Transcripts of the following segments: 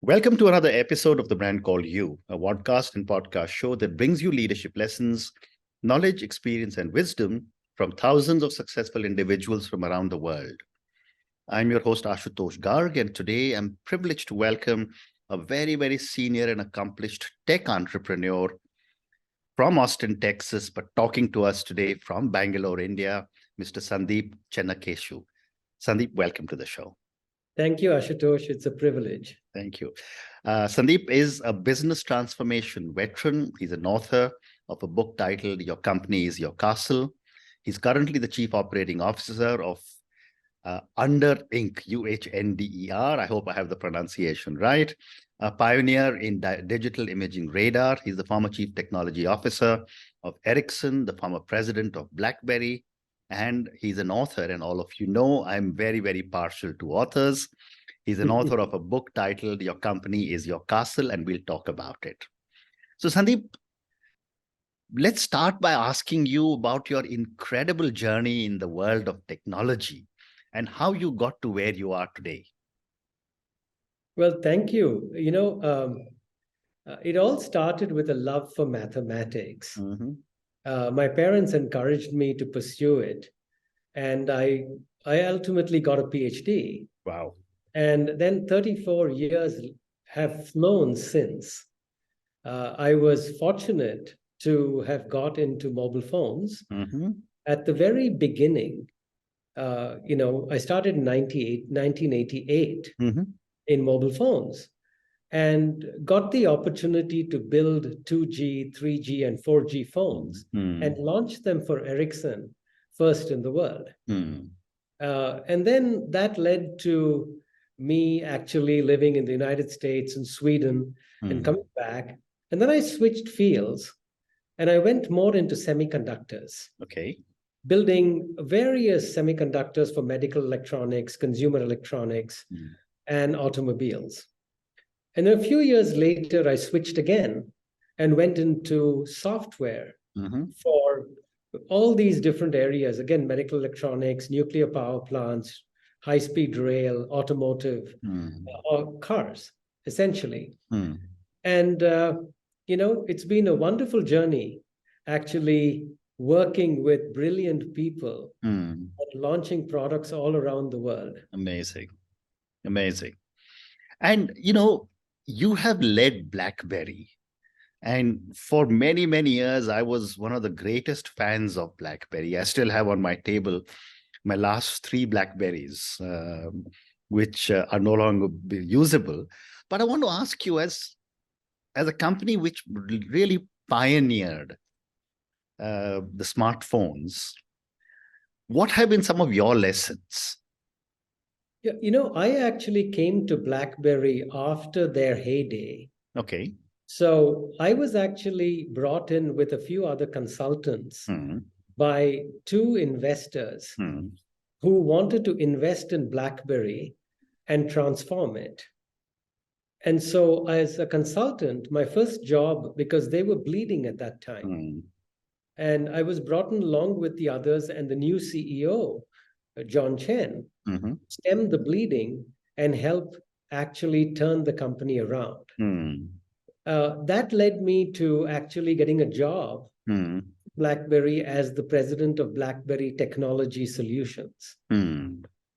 Welcome to another episode of The Brand Called You, a podcast and podcast show that brings you leadership lessons, knowledge, experience, and wisdom from thousands of successful individuals from around the world. I'm your host, Ashutosh Garg, and today I'm privileged to welcome a very senior and accomplished tech entrepreneur from Austin, Texas, but talking to us today from Bangalore, India, Mr. Sandeep Chennakeshu. Sandeep, welcome to the show. Thank you, Ashutosh. It's a privilege. Thank you. Sandeep is a business transformation veteran. He's an author of a book titled Your Company is Your Castle. He's currently the Chief Operating Officer of Under Inc., UHNDER. I hope I have the pronunciation right. A pioneer in digital imaging radar. He's the former Chief Technology Officer of Ericsson, the former president of Blackberry, and he's an author. And all of you know, I'm very partial to authors. He's an author of a book titled Your Company is Your Castle, and we'll talk about it. So Sandeep, let's start by asking you about your incredible journey in the world of technology and how you got to where you are today. Well, thank you. It all started with a love for mathematics. My parents encouraged me to pursue it, and I ultimately got a PhD. Wow. And then 34 years have flown since. I was fortunate to have got into mobile phones. At the very beginning. I started in 1988 in mobile phones and got the opportunity to build 2G, 3G, and 4G phones and launch them for Ericsson first in the world. And then that led to me actually living in the United States and Sweden and coming back. And then I switched fields and I went more into semiconductors. Okay. Building various semiconductors for medical electronics, consumer electronics, and automobiles. And then a few years later, I switched again and went into software for all these different areas. Again, medical electronics, nuclear power plants, high-speed rail, automotive, or cars, essentially. And, it's been a wonderful journey, actually, working with brilliant people and launching products all around the world. Amazing. And, you have led Blackberry. And for many years, I was one of the greatest fans of Blackberry. I still have on my table my last 3 Blackberries, which are no longer usable. But I want to ask you, as a company which really pioneered the smartphones, what have been some of your lessons? Yeah, I actually came to BlackBerry after their heyday. Okay. So I was actually brought in with a few other consultants by 2 investors who wanted to invest in BlackBerry and transform it. And so as a consultant, my first job, because they were bleeding at that time, and I was brought in along with the others and the new CEO, John Chen, stem the bleeding and help actually turn the company around. That led me to actually getting a job BlackBerry as the president of BlackBerry Technology Solutions.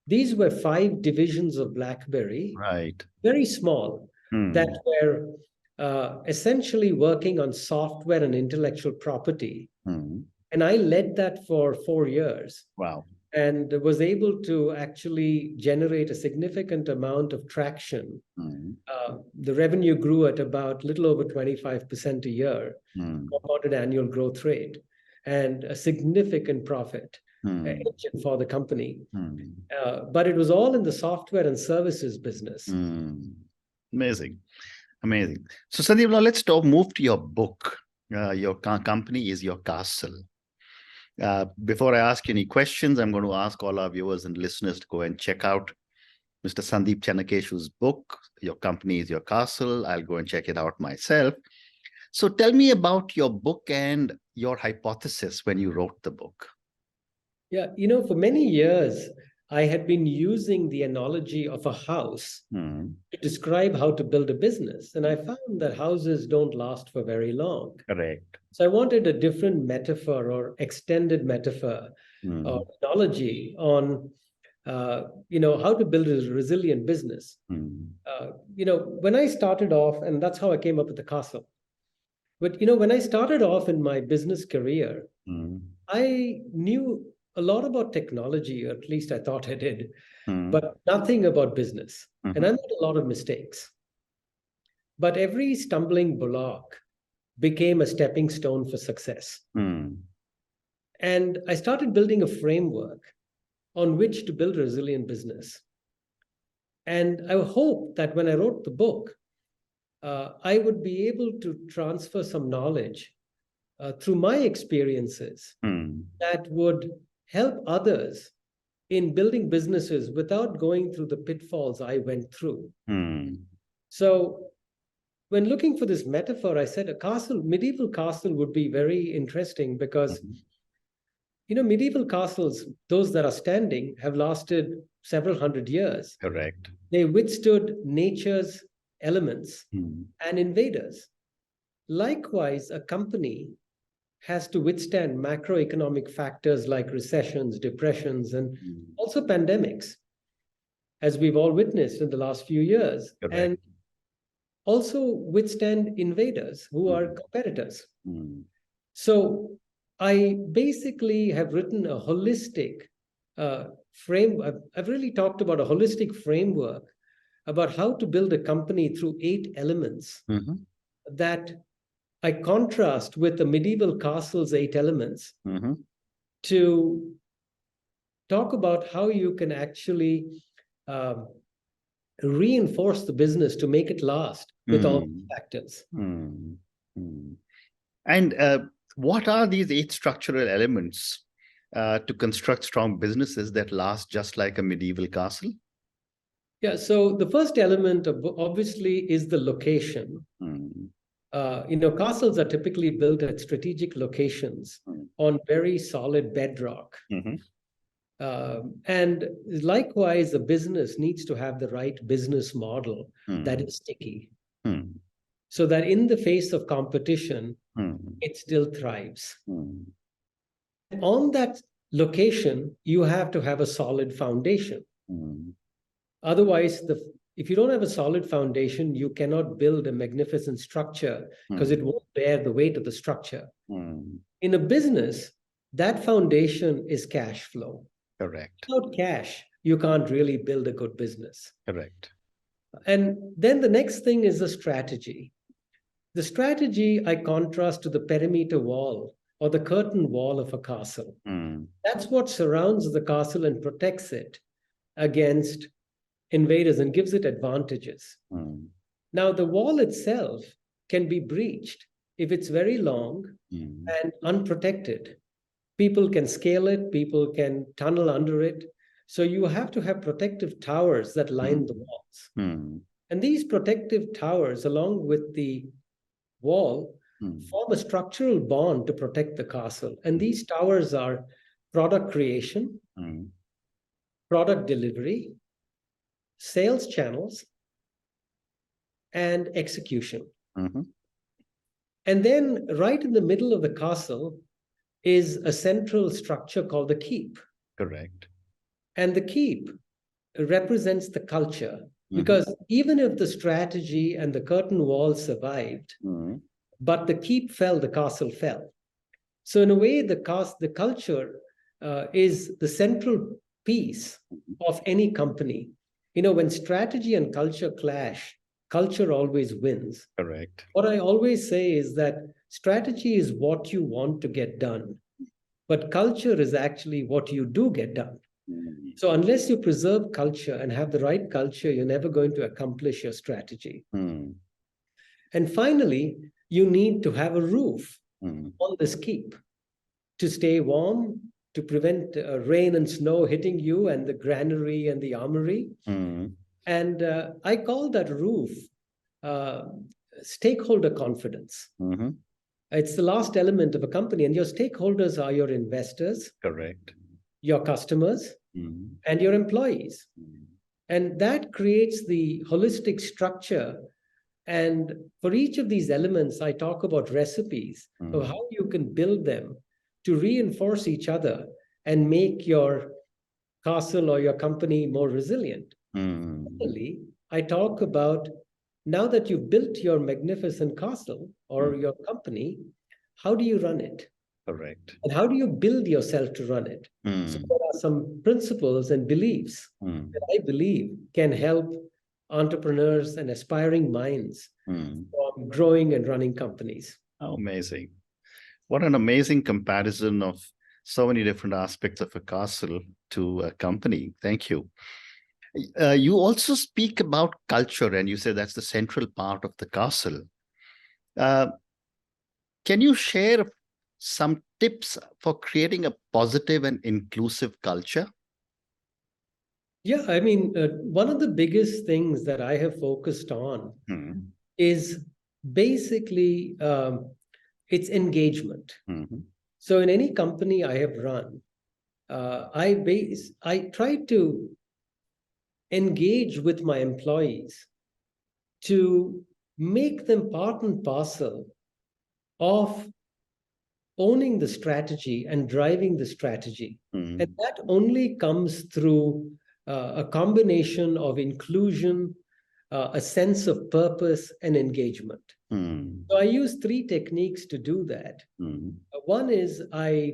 These were 5 divisions of BlackBerry, right? Very small, that were essentially working on software and intellectual property. And I led that for 4 years. Wow. And was able to actually generate a significant amount of traction. The revenue grew at about a little over 25% a year, compounded annual growth rate, and a significant profit engine for the company. But it was all in the software and services business. Amazing. So Sandeep, now let's move to your book. Your company is your castle. Before I ask any questions, I'm going to ask all our viewers and listeners to go and check out Mr. Sandeep Chennakeshu's book, Your Company is Your Castle. I'll go and check it out myself. So tell me about your book and your hypothesis when you wrote the book. Yeah, for many years, I had been using the analogy of a house to describe how to build a business. And I found that houses don't last for very long. Correct. So I wanted a different metaphor or extended metaphor or analogy on, how to build a resilient business. When I started off, and that's how I came up with the castle. But, when I started off in my business career, I knew a lot about technology, or at least I thought I did, but nothing about business. And I made a lot of mistakes. But every stumbling block became a stepping stone for success. And I started building a framework on which to build a resilient business. And I hope that when I wrote the book, I would be able to transfer some knowledge through my experiences that would help others in building businesses without going through the pitfalls I went through. So when looking for this metaphor, I said medieval castle would be very interesting because, medieval castles, those that are standing, have lasted several hundred years. Correct. They withstood nature's elements and invaders. Likewise, a company has to withstand macroeconomic factors like recessions, depressions, and also pandemics, as we've all witnessed in the last few years. Correct. And also withstand invaders who are competitors. So I basically have written a holistic framework. I've really talked about a holistic framework about how to build a company through 8 elements that I contrast with the medieval castle's 8 elements to talk about how you can actually reinforce the business to make it last with all factors. And what are these 8 structural elements to construct strong businesses that last just like a medieval castle? Yeah, so the first element obviously is the location. Castles are typically built at strategic locations on very solid bedrock. And likewise, a business needs to have the right business model that is sticky, so that in the face of competition, it still thrives. On that location, you have to have a solid foundation. Otherwise, if you don't have a solid foundation, you cannot build a magnificent structure because it won't bear the weight of the structure. In a business, that foundation is cash flow. Correct. Without cash, you can't really build a good business. Correct. And then the next thing is the strategy. The strategy I contrast to the perimeter wall or the curtain wall of a castle. That's what surrounds the castle and protects it against invaders and gives it advantages. Now, the wall itself can be breached if it's very long and unprotected. People can scale it, people can tunnel under it. So you have to have protective towers that line the walls. And these protective towers, along with the wall, form a structural bond to protect the castle. And these towers are product creation, product delivery, sales channels, and execution. And then right in the middle of the castle is a central structure called the keep. Correct. And the keep represents the culture, because even if the strategy and the curtain wall survived, but the keep fell, the castle fell. So in a way, the culture is the central piece of any company. When strategy and culture clash, culture always wins. Correct. What I always say is that strategy is what you want to get done, but culture is actually what you do get done. So unless you preserve culture and have the right culture, you're never going to accomplish your strategy. And finally, you need to have a roof on this keep to stay warm, to prevent rain and snow hitting you and the granary and the armory. And I call that roof stakeholder confidence. It's the last element of a company, and your stakeholders are your investors. Correct. Your customers, and your employees. And that creates the holistic structure. And for each of these elements, I talk about recipes of how you can build them to reinforce each other and make your castle or your company more resilient. Finally, I talk about, now that you've built your magnificent castle or your company, how do you run it? Correct. And how do you build yourself to run it? So there are some principles and beliefs that I believe can help entrepreneurs and aspiring minds from growing and running companies. Oh, amazing. What an amazing comparison of so many different aspects of a castle to a company. Thank you. You also speak about culture, and you say that's the central part of the castle. Can you share some tips for creating a positive and inclusive culture? Yeah, I mean, one of the biggest things that I have focused on is basically it's engagement. So in any company I have run, I try to engage with my employees to make them part and parcel of owning the strategy and driving the strategy. And that only comes through a combination of inclusion, a sense of purpose, and engagement. So I use 3 techniques to do that. One is I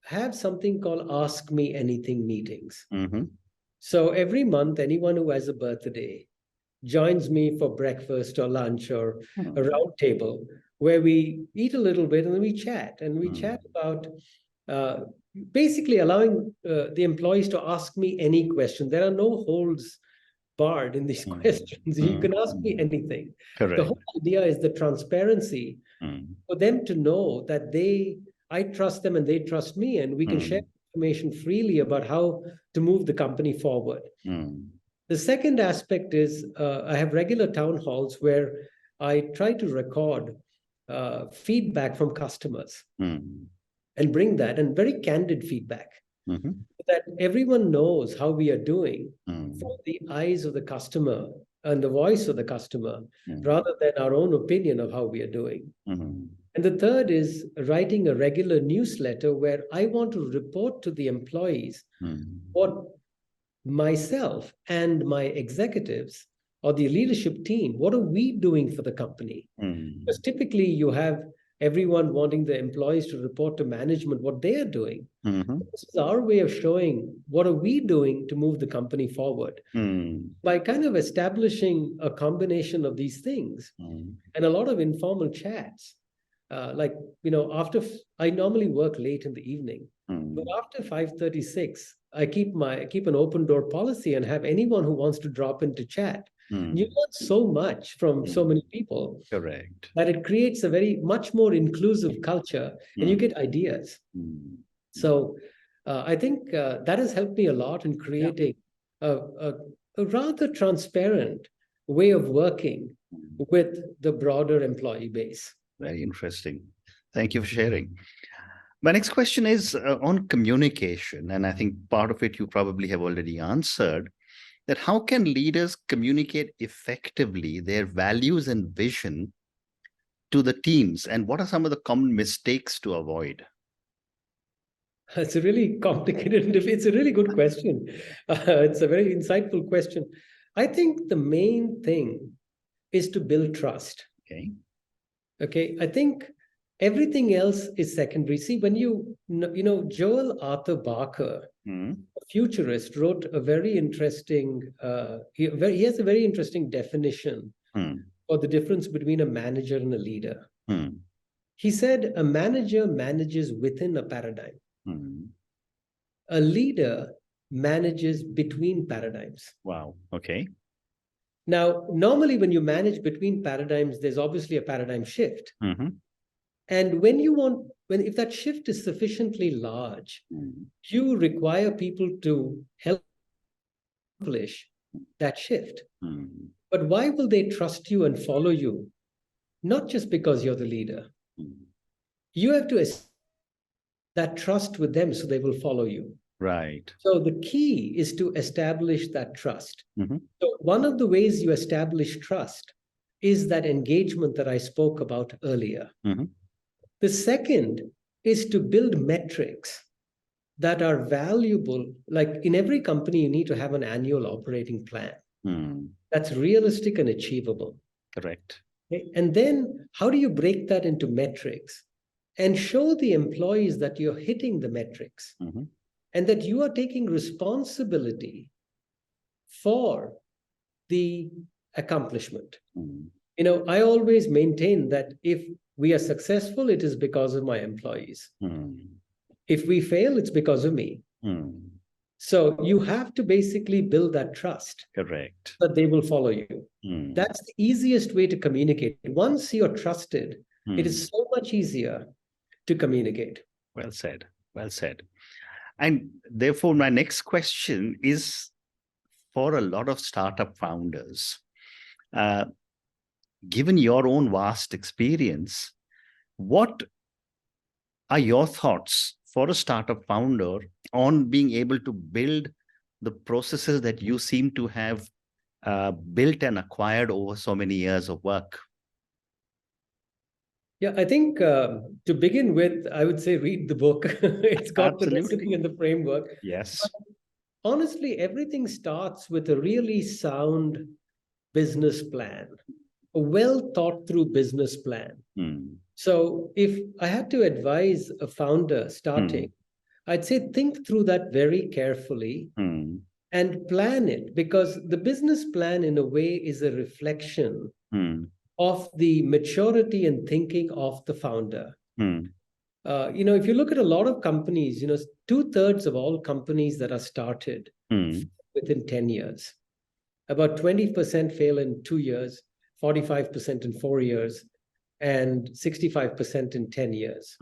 have something called Ask Me Anything meetings. So every month, anyone who has a birthday joins me for breakfast or lunch or a round table where we eat a little bit and then we chat. And we chat about basically allowing the employees to ask me any question. There are no holds barred in these questions. You can ask me anything. Correct. The whole idea is the transparency for them to know that I trust them and they trust me, and we can share information freely about how to move the company forward. The second aspect is I have regular town halls where I try to record feedback from customers and bring that, and very candid feedback, that everyone knows how we are doing from the eyes of the customer and the voice of the customer, rather than our own opinion of how we are doing. And the third is writing a regular newsletter where I want to report to the employees what myself and my executives or the leadership team, what are we doing for the company? Because typically you have everyone wanting the employees to report to management what they are doing. This is our way of showing what are we doing to move the company forward. By kind of establishing a combination of these things and a lot of informal chats, like, after I normally work late in the evening, but after 5:36, I keep an open door policy and have anyone who wants to drop in to chat. You learn so much from so many people. Correct. That it creates a much more inclusive culture, and you get ideas. So I think that has helped me a lot in creating a rather transparent way of working with the broader employee base. Very interesting. Thank you for sharing. My next question is on communication, and I think part of it you probably have already answered, that how can leaders communicate effectively their values and vision to the teams, and what are some of the common mistakes to avoid? It's a really complicated, it's a really good question. It's a very insightful question. I think the main thing is to build trust. Okay. I think everything else is secondary. See, when Joel Arthur Barker, a futurist, wrote a very interesting, he has a very interesting definition for the difference between a manager and a leader. He said a manager manages within a paradigm. A leader manages between paradigms. Wow. Okay. Now, normally when you manage between paradigms, there's obviously a paradigm shift. And if that shift is sufficiently large, you require people to help accomplish that shift. But why will they trust you and follow you? Not just because you're the leader. You have to establish that trust with them so they will follow you. Right. So the key is to establish that trust. Mm-hmm. So one of the ways you establish trust is that engagement that I spoke about earlier. Mm-hmm. The second is to build metrics that are valuable. Like in every company, you need to have an annual operating plan that's realistic and achievable. Correct. Okay? And then how do you break that into metrics and show the employees that you're hitting the metrics and that you are taking responsibility for the accomplishment? You know, I always maintain that if we are successful, it is because of my employees. If we fail, it's because of me. So you have to basically build that trust. Correct. That they will follow you. That's the easiest way to communicate. Once you're trusted, it is so much easier to communicate. Well said. Well said. And therefore, my next question is for a lot of startup founders. Given your own vast experience, what are your thoughts for a startup founder on being able to build the processes that you seem to have built and acquired over so many years of work? Yeah, I think to begin with, I would say read the book. It's got the recipe and the framework. Yes. But honestly, everything starts with a really sound business plan, a well thought through business plan. So if I had to advise a founder starting, I'd say think through that very carefully and plan it, because the business plan in a way is a reflection of the maturity and thinking of the founder. You know, if you look at a lot of companies, you know, 2/3 of all companies that are started within 10 years, about 20% fail in 2 years, 45% in 4 years, and 65% in 10 years.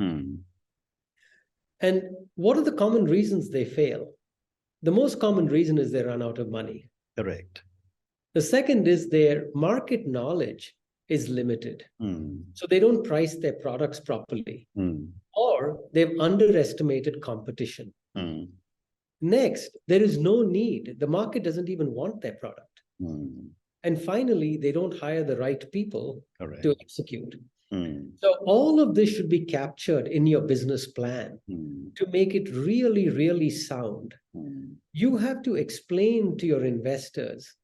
And what are the common reasons they fail? The most common reason is they run out of money. Correct. The second is their market knowledge is limited. So they don't price their products properly, or they've underestimated competition. Next, there is no need. The market doesn't even want their product. And finally, they don't hire the right people to execute. So all of this should be captured in your business plan to make it really, really sound. You have to explain to your investors,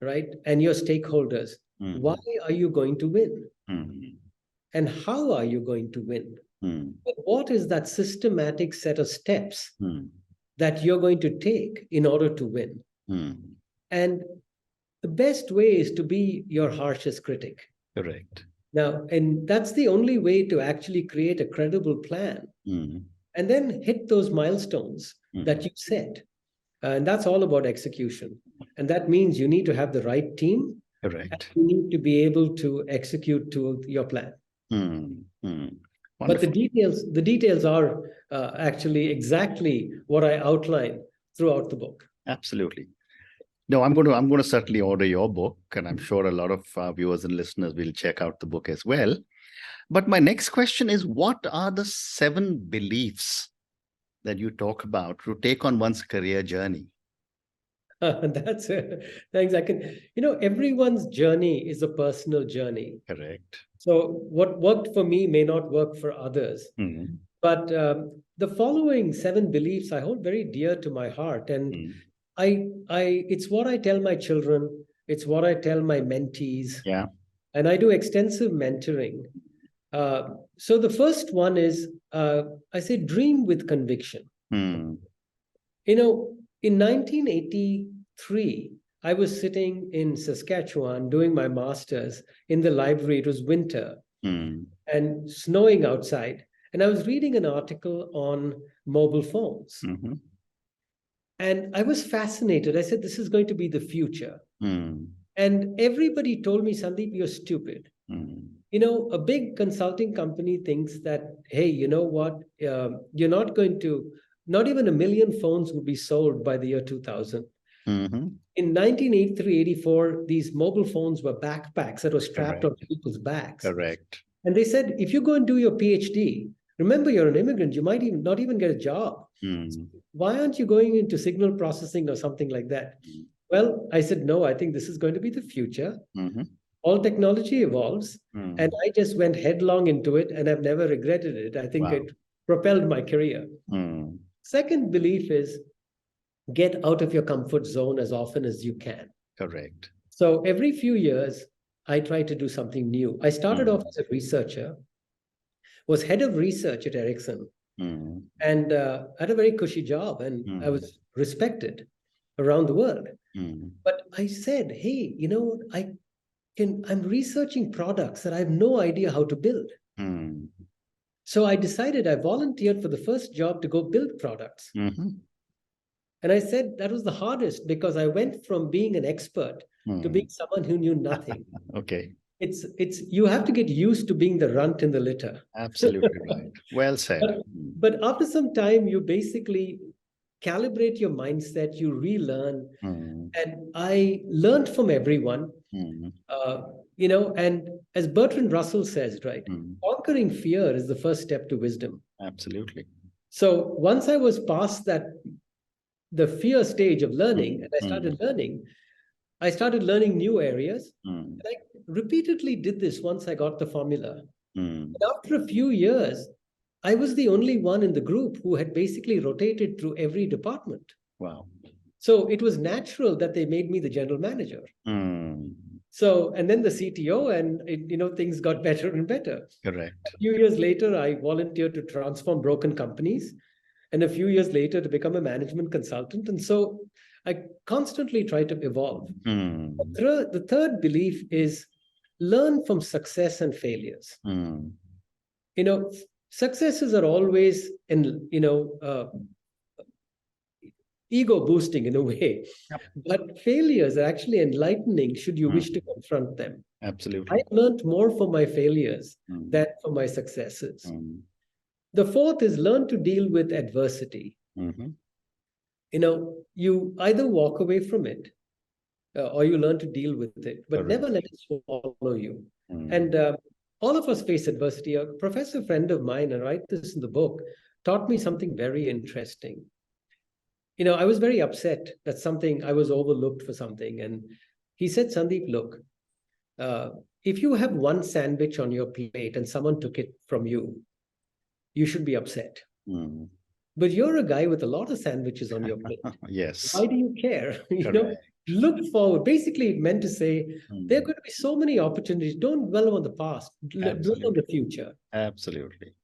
right, and your stakeholders, why are you going to win? And how are you going to win? What is that systematic set of steps that you're going to take in order to win? And the best way is to be your harshest critic. Correct. Now, and that's the only way to actually create a credible plan and then hit those milestones that you set. And that's all about execution. And that means you need to have the right team. Correct. You need to be able to execute to your plan. But the details are actually exactly what I outline throughout the book. Absolutely. No, I'm going to certainly order your book, and I'm sure a lot of viewers and listeners will check out the book as well. But my next question is, what are the 7 beliefs that you talk about to take on one's career journey? That's thanks. I can, you know, everyone's journey is a personal journey. Correct. So what worked for me may not work for others. But the following 7 beliefs I hold very dear to my heart, and it's what I tell my children. It's what I tell my mentees. Yeah. And I do extensive mentoring. So the first one is, I say, dream with conviction. You know, in 1983, I was sitting in Saskatchewan doing my master's in the library. It was winter and snowing outside. And I was reading an article on mobile phones. And I was fascinated. I said, this is going to be the future. And everybody told me, Sandeep, you're stupid. You know, a big consulting company thinks that, hey, you know what? You're not going to, not even 1 million phones would be sold by the year 2000. In 1983-84, these mobile phones were backpacks that were strapped on people's backs. Correct. And they said, if you go and do your PhD, remember, you're an immigrant. You might even not even get a job. Why aren't you going into signal processing or something like that? Well, I said, no, I think this is going to be the future. All technology evolves. And I just went headlong into it, and I've never regretted it. I think it propelled my career. Second belief is get out of your comfort zone as often as you can. Correct. So every few years, I try to do something new. I started off as a researcher, was head of research at Ericsson, and had a very cushy job, and I was respected around the world. But I said, hey, you know what? I'm researching products that I have no idea how to build. So I decided, I volunteered for the first job to go build products. And I said that was the hardest, because I went from being an expert to being someone who knew nothing. Okay. It's you have to get used to being the runt in the litter. Absolutely right. Well said. But after some time, you basically calibrate your mindset, you relearn. And I learned from everyone, you know, and as Bertrand Russell says, right, conquering fear is the first step to wisdom. Absolutely. So once I was past the fear stage of learning, and I started learning new areas. And I repeatedly did this once I got the formula. And after a few years, I was the only one in the group who had basically rotated through every department. Wow. So it was natural that they made me the general manager. So, and then the CTO, and you know, things got better and better. Correct. A few years later, I volunteered to transform broken companies, and a few years later to become a management consultant. And so I constantly try to evolve. The third belief is learn from success and failures. You know, successes are always, ego boosting in a way, but failures are actually enlightening should you wish to confront them. Absolutely. I learned more from my failures than from my successes. The fourth is learn to deal with adversity. You know, you either walk away from it or you learn to deal with it, but never let it swallow you. And all of us face adversity. A professor friend of mine, and I write this in the book, taught me something very interesting. You know, I was very upset that I was overlooked for something. And he said, Sandeep, look, if you have one sandwich on your plate and someone took it from you, you should be upset. But you're a guy with a lot of sandwiches on your plate. Yes. Why do you care? You know, look forward. Basically, it meant to say, there are going to be so many opportunities. Don't dwell on the past, dwell on the future. Absolutely.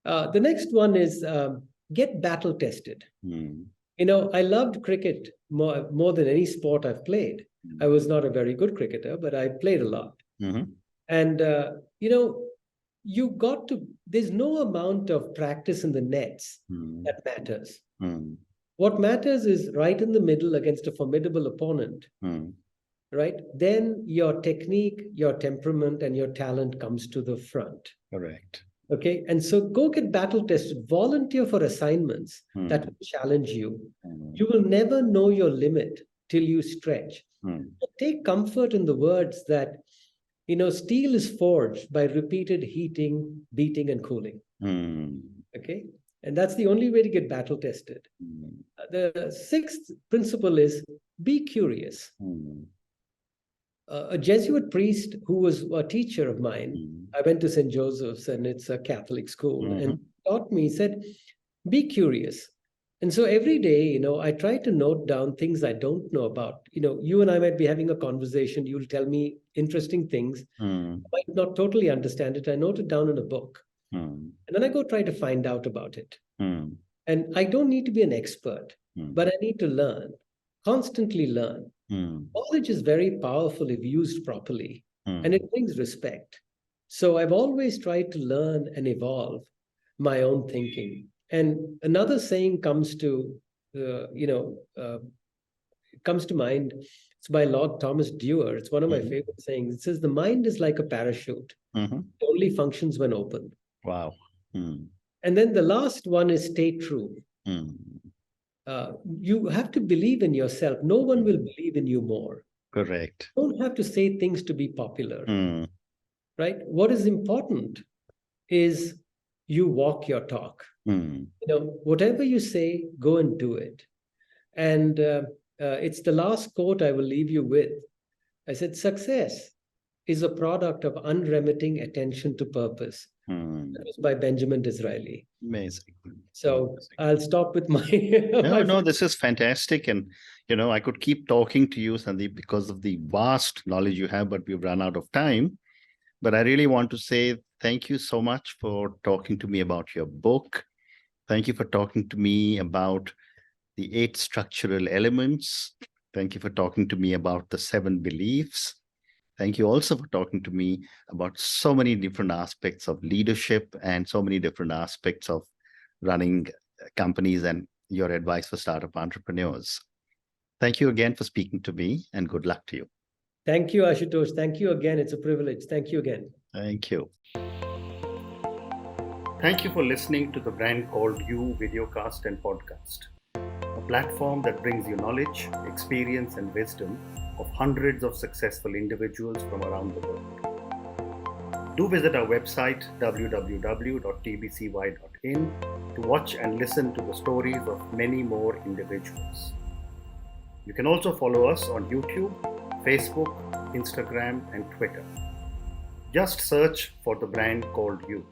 The next one is get battle tested. You know, I loved cricket more than any sport I've played. I was not a very good cricketer, but I played a lot. And, you know, there's no amount of practice in the nets that matters. What matters is right in the middle against a formidable opponent, right? Then your technique, your temperament, and your talent comes to the front. Correct. Okay, and so go get battle tested, volunteer for assignments that will challenge you. You will never know your limit till you stretch. Take comfort in the words that, you know, steel is forged by repeated heating, beating, and cooling. Okay, and that's the only way to get battle tested. The sixth principle is be curious. A Jesuit priest who was a teacher of mine, I went to St. Joseph's, and it's a Catholic school, and taught me, he said, be curious. And so every day, you know, I try to note down things I don't know about. You know, you and I might be having a conversation. You'll tell me interesting things. I might not totally understand it. I note it down in a book. And then I go try to find out about it. And I don't need to be an expert, but I need to learn, constantly learn. Knowledge is very powerful if used properly, and it brings respect. So I've always tried to learn and evolve my own thinking. And another saying comes to mind. It's by Lord Thomas Dewar. It's one of my favorite sayings. It says, the mind is like a parachute. It only functions when open. Wow. And then the last one is stay true. You have to believe in yourself. No one will believe in you more. Correct. You don't have to say things to be popular. Right? What is important is you walk your talk. Whatever you say, go and do it. And it's the last quote I will leave you with. I said, success is a product of unremitting attention to purpose. That was by Benjamin Disraeli. Amazing. So Amazing. I'll stop with my... No, this is fantastic. And, I could keep talking to you, Sandeep, because of the vast knowledge you have, but we've run out of time. But I really want to say thank you so much for talking to me about your book. Thank you for talking to me about the 8 structural elements. Thank you for talking to me about the 7 beliefs. Thank you also for talking to me about so many different aspects of leadership and so many different aspects of running companies and your advice for startup entrepreneurs. Thank you again for speaking to me, and good luck to you. Thank you, Ashutosh. Thank you again. It's a privilege. Thank you again. Thank you. Thank you for listening to the Brand Called You videocast and podcast, a platform that brings you knowledge, experience, and wisdom of hundreds of successful individuals from around the world. Do visit our website www.tbcy.in to watch and listen to the stories of many more individuals. You can also follow us on YouTube, Facebook, Instagram, and Twitter. Just search for the Brand Called You.